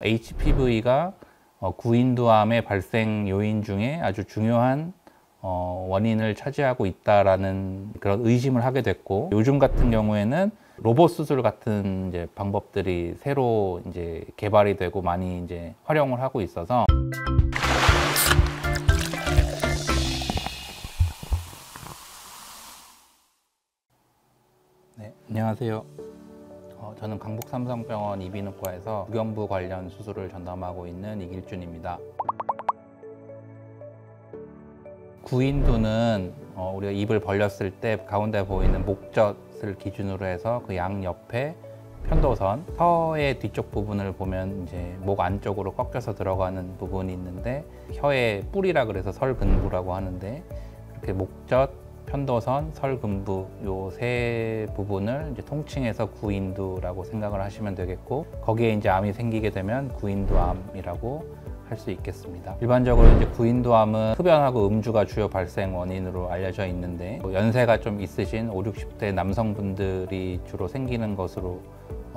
HPV가 구인두암의 발생 요인 중에 아주 중요한 원인을 차지하고 있다라는 그런 의심을 하게 됐고, 요즘 같은 경우에는 로봇 수술 같은 이제 방법들이 새로 이제 개발이 되고 많이 이제 활용을 하고 있어서 네, 안녕하세요. 저는 강북삼성병원 이비인후과에서 부경부 관련 수술을 전담하고 있는 이길준입니다. 구인두는 우리가 입을 벌렸을 때 가운데 보이는 목젖을 기준으로 해서 그 양 옆에 편도선, 혀의 뒤쪽 부분을 보면 이제 목 안쪽으로 꺾여서 들어가는 부분이 있는데, 혀의 뿔이라 그래서 설근부라고 하는데, 이렇게 목젖, 편도선, 설근부 요 세 부분을 이제 통칭해서 구인두라고 생각을 하시면 되겠고, 거기에 이제 암이 생기게 되면 구인두암이라고 할 수 있겠습니다. 일반적으로 이제 구인두암은 흡연하고 음주가 주요 발생 원인으로 알려져 있는데, 연세가 좀 있으신 50, 60대 남성분들이 주로 생기는 것으로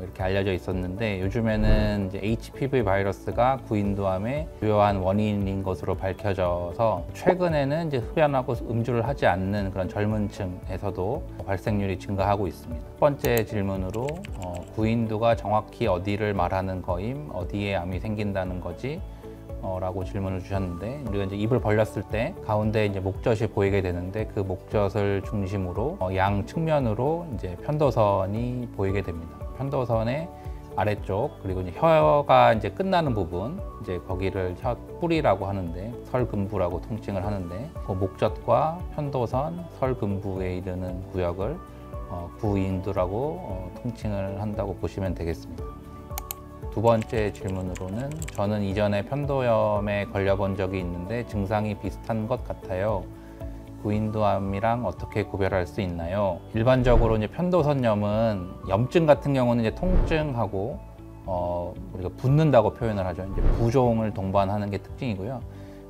이렇게 알려져 있었는데, 요즘에는 이제 HPV 바이러스가 구인두암의 주요한 원인인 것으로 밝혀져서 최근에는 이제 흡연하고 음주를 하지 않는 그런 젊은 층에서도 발생률이 증가하고 있습니다. 첫 번째 질문으로 구인두가 정확히 어디를 말하는 거임? 어디에 암이 생긴다는 거지? 라고 질문을 주셨는데, 우리가 이제 입을 벌렸을 때 가운데 이제 목젖이 보이게 되는데, 그 목젖을 중심으로 양 측면으로 이제 편도선이 보이게 됩니다. 편도선의 아래쪽, 그리고 이제 혀가 이제 끝나는 부분, 이제 거기를 혀 뿌리라고 하는데, 설근부라고 통칭을 하는데, 그 목젖과 편도선, 설근부에 이르는 구역을 구인두라고 통칭을 한다고 보시면 되겠습니다. 두 번째 질문으로는, 저는 이전에 편도염에 걸려본 적이 있는데 증상이 비슷한 것 같아요. 구인두암이랑 어떻게 구별할 수 있나요? 일반적으로 이제 편도선염은 염증 같은 경우는 이제 통증하고 우리가 붓는다고 표현을 하죠. 이제 부종을 동반하는 게 특징이고요.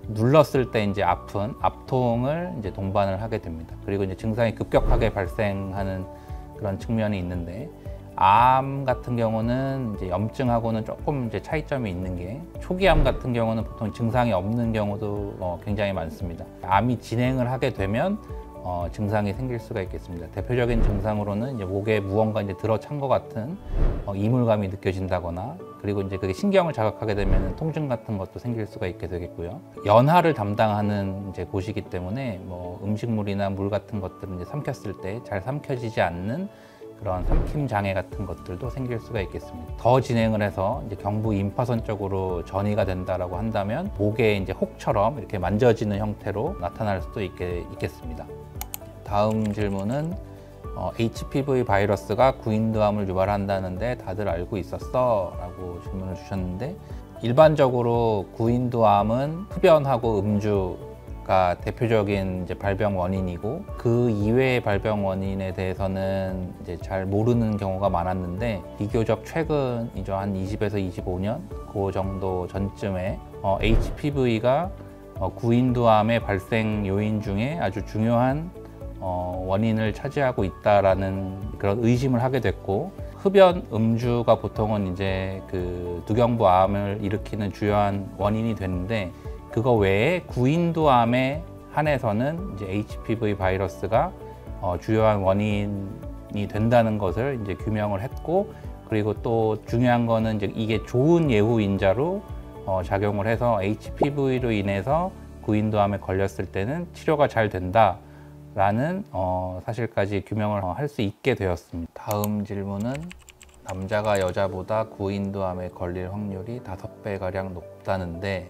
눌렀을 때 이제 아픈 압통을 이제 동반을 하게 됩니다. 그리고 이제 증상이 급격하게 발생하는 그런 측면이 있는데, 암 같은 경우는 이제 염증하고는 조금 이제 차이점이 있는 게, 초기암 같은 경우는 보통 증상이 없는 경우도 굉장히 많습니다. 암이 진행을 하게 되면 증상이 생길 수가 있겠습니다. 대표적인 증상으로는 이제 목에 무언가 이제 들어찬 것 같은 이물감이 느껴진다거나, 그리고 이제 그게 신경을 자극하게 되면 통증 같은 것도 생길 수가 있게 되겠고요. 연하를 담당하는 이제 곳이기 때문에 음식물이나 물 같은 것들은 이제 삼켰을 때 잘 삼켜지지 않는 그런 삼킴 장애 같은 것들도 생길 수가 있겠습니다. 더 진행을 해서 이제 경부 임파선 쪽으로 전이가 된다라고 한다면, 목에 이제 혹처럼 이렇게 만져지는 형태로 나타날 수도 있겠습니다. 다음 질문은 HPV 바이러스가 구인두암을 유발한다는데 다들 알고 있었어? 라고 질문을 주셨는데, 일반적으로 구인두암은 흡연하고 음주가 대표적인 이제 발병 원인이고, 그 이외의 발병 원인에 대해서는 이제 잘 모르는 경우가 많았는데, 비교적 최근이죠. 한 20에서 25년 그 정도 전쯤에 HPV가 구인두암의 발생 요인 중에 아주 중요한 원인을 차지하고 있다라는 그런 의심을 하게 됐고, 흡연, 음주가 보통은 이제 그 두경부암을 일으키는 주요한 원인이 되는데, 그거 외에 구인두암에 한해서는 이제 HPV 바이러스가 주요한 원인이 된다는 것을 이제 규명을 했고, 그리고 또 중요한 거는 이제 이게 좋은 예후 인자로 작용을 해서 HPV로 인해서 구인두암에 걸렸을 때는 치료가 잘 된다라는 사실까지 규명을 할 수 있게 되었습니다. 다음 질문은, 남자가 여자보다 구인두암에 걸릴 확률이 5배가량 높다는데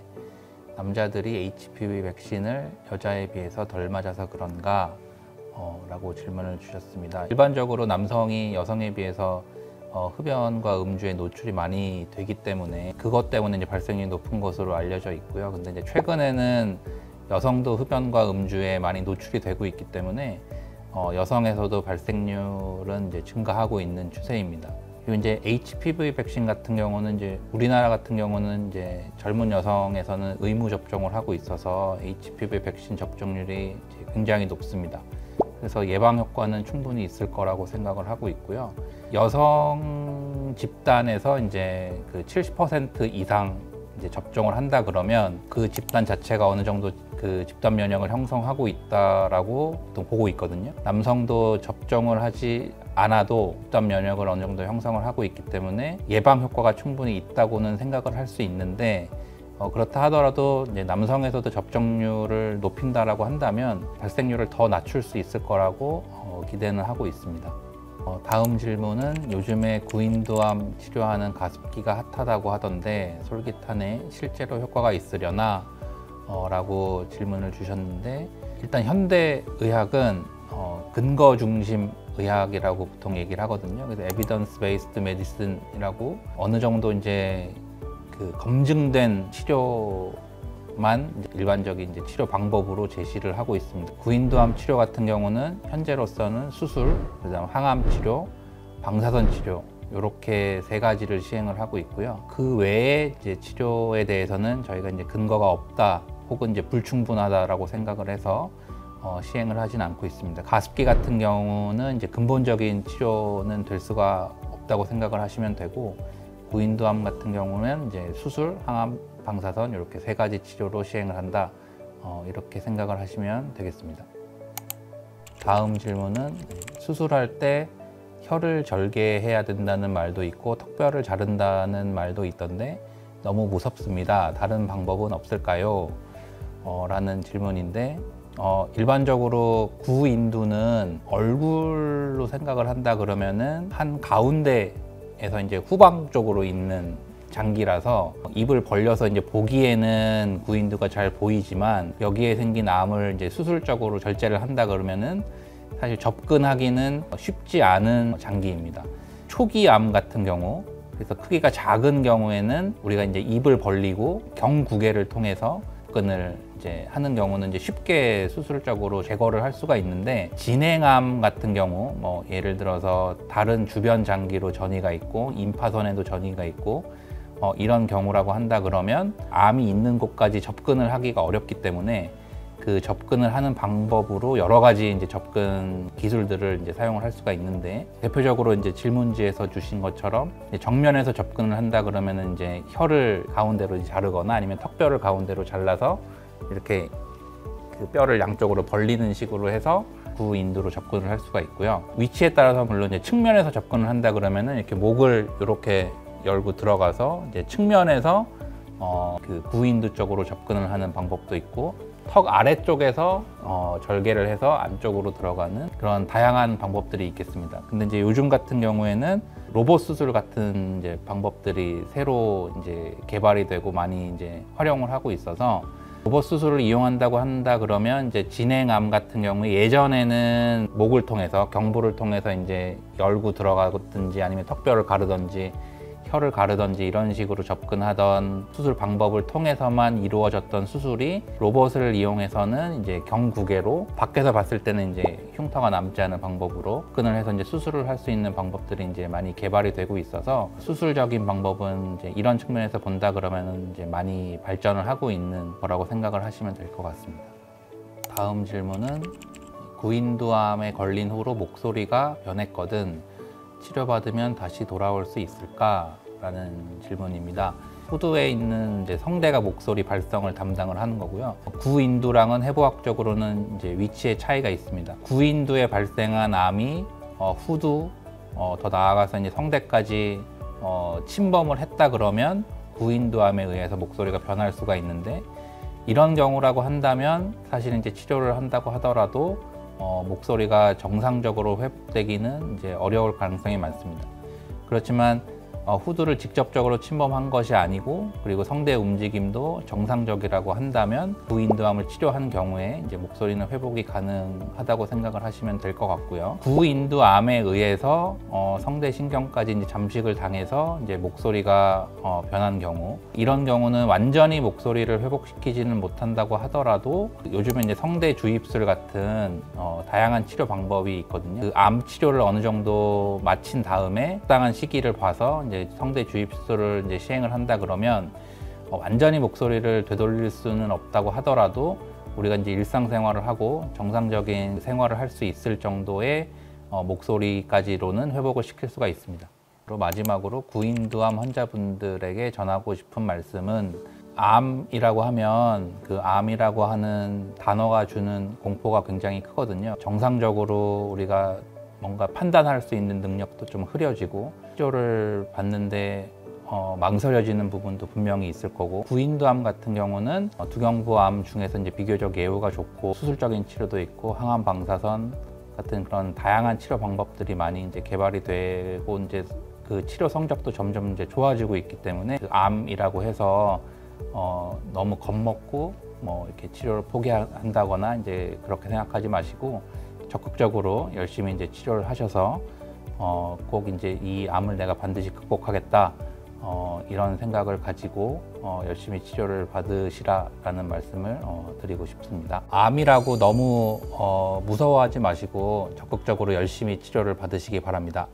남자들이 HPV 백신을 여자에 비해서 덜 맞아서 그런가? 라고 질문을 주셨습니다. 일반적으로 남성이 여성에 비해서 흡연과 음주에 노출이 많이 되기 때문에, 그것 때문에 이제 발생률이 높은 것으로 알려져 있고요. 근데 이제 최근에는 여성도 흡연과 음주에 많이 노출이 되고 있기 때문에 여성에서도 발생률은 이제 증가하고 있는 추세입니다. 그리고 이제 HPV 백신 같은 경우는 이제 우리나라 같은 경우는 이제 젊은 여성에서는 의무 접종을 하고 있어서 HPV 백신 접종률이 이제 굉장히 높습니다. 그래서 예방 효과는 충분히 있을 거라고 생각을 하고 있고요. 여성 집단에서 이제 그 70% 이상 이제 접종을 한다 그러면 그 집단 자체가 어느 정도 그 집단 면역을 형성하고 있다라고 보통 보고 있거든요. 남성도 접종을 하지 않아도 집단 면역을 어느 정도 형성을 하고 있기 때문에 예방 효과가 충분히 있다고는 생각을 할 수 있는데, 그렇다 하더라도 이제 남성에서도 접종률을 높인다라고 한다면 발생률을 더 낮출 수 있을 거라고 기대는 하고 있습니다. 다음 질문은 요즘에 구인두암 치료하는 가습기가 핫하다고 하던데 솔깃하네, 실제로 효과가 있으려나? 라고 질문을 주셨는데, 일단 현대의학은 근거 중심 의학이라고 보통 얘기를 하거든요. 그래서 에비던스 베이스드 메디슨이라고 어느 정도 이제 그 검증된 치료만 일반적인 이제 치료 방법으로 제시를 하고 있습니다. 구인두암 치료 같은 경우는 현재로서는 수술, 그다음 항암 치료, 방사선 치료 이렇게 세 가지를 시행을 하고 있고요. 그 외에 이제 치료에 대해서는 저희가 이제 근거가 없다 혹은 이제 불충분하다라고 생각을 해서 시행을 하진 않고 있습니다. 가습기 같은 경우는 이제 근본적인 치료는 될 수가 없다고 생각을 하시면 되고, 구인두암 같은 경우는 이제 수술, 항암, 방사선 이렇게 세 가지 치료로 시행을 한다. 이렇게 생각을 하시면 되겠습니다. 다음 질문은 수술할 때 혀를 절개해야 된다는 말도 있고 턱뼈를 자른다는 말도 있던데 너무 무섭습니다. 다른 방법은 없을까요? 라는 질문인데, 일반적으로 구인두는 얼굴로 생각을 한다 그러면은 한 가운데에서 이제 후방 쪽으로 있는 장기라서 입을 벌려서 이제 보기에는 구인두가 잘 보이지만 여기에 생긴 암을 이제 수술적으로 절제를 한다 그러면은 사실 접근하기는 쉽지 않은 장기입니다. 초기 암 같은 경우, 그래서 크기가 작은 경우에는 우리가 이제 입을 벌리고 경구개를 통해서 접근을 이제 하는 경우는 이제 쉽게 수술적으로 제거를 할 수가 있는데, 진행암 같은 경우 뭐 예를 들어서 다른 주변 장기로 전이가 있고 임파선에도 전이가 있고 이런 경우라고 한다 그러면 암이 있는 곳까지 접근을 하기가 어렵기 때문에 그 접근을 하는 방법으로 여러 가지 이제 접근 기술들을 이제 사용을 할 수가 있는데, 대표적으로 이제 질문지에서 주신 것처럼 정면에서 접근을 한다 그러면은 이제 혀를 가운데로 자르거나 아니면 턱뼈를 가운데로 잘라서 이렇게 그 뼈를 양쪽으로 벌리는 식으로 해서 구인두로 접근을 할 수가 있고요. 위치에 따라서 물론 이제 측면에서 접근을 한다 그러면은 이렇게 목을 이렇게 열고 들어가서 이제 측면에서 그 구인두 쪽으로 접근을 하는 방법도 있고, 턱 아래쪽에서 절개를 해서 안쪽으로 들어가는 그런 다양한 방법들이 있겠습니다. 근데 이제 요즘 같은 경우에는 로봇 수술 같은 이제 방법들이 새로 이제 개발이 되고 많이 이제 활용을 하고 있어서, 로봇 수술을 이용한다고 한다 그러면 이제 진행암 같은 경우에 예전에는 목을 통해서 경부를 통해서 이제 열고 들어가든지 아니면 턱뼈를 가르든지 혀를 가르든지 이런 식으로 접근하던 수술 방법을 통해서만 이루어졌던 수술이 로봇을 이용해서는 이제 경구개로 밖에서 봤을 때는 이제 흉터가 남지 않은 방법으로 접근을 해서 이제 수술을 할 수 있는 방법들이 이제 많이 개발이 되고 있어서, 수술적인 방법은 이제 이런 측면에서 본다 그러면은 이제 많이 발전을 하고 있는 거라고 생각을 하시면 될 것 같습니다. 다음 질문은 구인두암에 걸린 후로 목소리가 변했거든. 치료받으면 다시 돌아올 수 있을까? 라는 질문입니다. 후두에 있는 이제 성대가 목소리 발성을 담당을 하는 거고요. 구인두랑은 해부학적으로는 이제 위치의 차이가 있습니다. 구인두에 발생한 암이 후두, 더 나아가서 이제 성대까지 침범을 했다 그러면 구인두암에 의해서 목소리가 변할 수가 있는데, 이런 경우라고 한다면 사실 이제 치료를 한다고 하더라도 목소리가 정상적으로 회복되기는 이제 어려울 가능성이 많습니다. 그렇지만 후두를 직접적으로 침범한 것이 아니고, 그리고 성대 움직임도 정상적이라고 한다면 구인두암을 치료한 경우에 이제 목소리는 회복이 가능하다고 생각을 하시면 될 것 같고요. 구인두암에 의해서 성대 신경까지 이제 잠식을 당해서 이제 목소리가 변한 경우, 이런 경우는 완전히 목소리를 회복시키지는 못한다고 하더라도 요즘에 이제 성대 주입술 같은 다양한 치료 방법이 있거든요. 그 암 치료를 어느 정도 마친 다음에 적당한 시기를 봐서 이제 성대 주입술을 이제 시행을 한다 그러면 완전히 목소리를 되돌릴 수는 없다고 하더라도 우리가 이제 일상생활을 하고 정상적인 생활을 할 수 있을 정도의 목소리까지로는 회복을 시킬 수가 있습니다. 그리고 마지막으로 구인두암 환자분들에게 전하고 싶은 말씀은 암이라고 하면 그 암이라고 하는 단어가 주는 공포가 굉장히 크거든요. 정상적으로 우리가 뭔가 판단할 수 있는 능력도 좀 흐려지고 치료를 받는데 망설여지는 부분도 분명히 있을 거고, 구인두암 같은 경우는 두경부암 중에서 이제 비교적 예후가 좋고 수술적인 치료도 있고 항암 방사선 같은 그런 다양한 치료 방법들이 많이 이제 개발이 되고 이제 그 치료 성적도 점점 이제 좋아지고 있기 때문에 그 암이라고 해서 너무 겁먹고 뭐 이렇게 치료를 포기한다거나 이제 그렇게 생각하지 마시고 적극적으로 열심히 이제 치료를 하셔서 꼭 이제 이 암을 내가 반드시 극복하겠다 이런 생각을 가지고 열심히 치료를 받으시라라는 말씀을 드리고 싶습니다. 암이라고 너무 무서워하지 마시고 적극적으로 열심히 치료를 받으시기 바랍니다.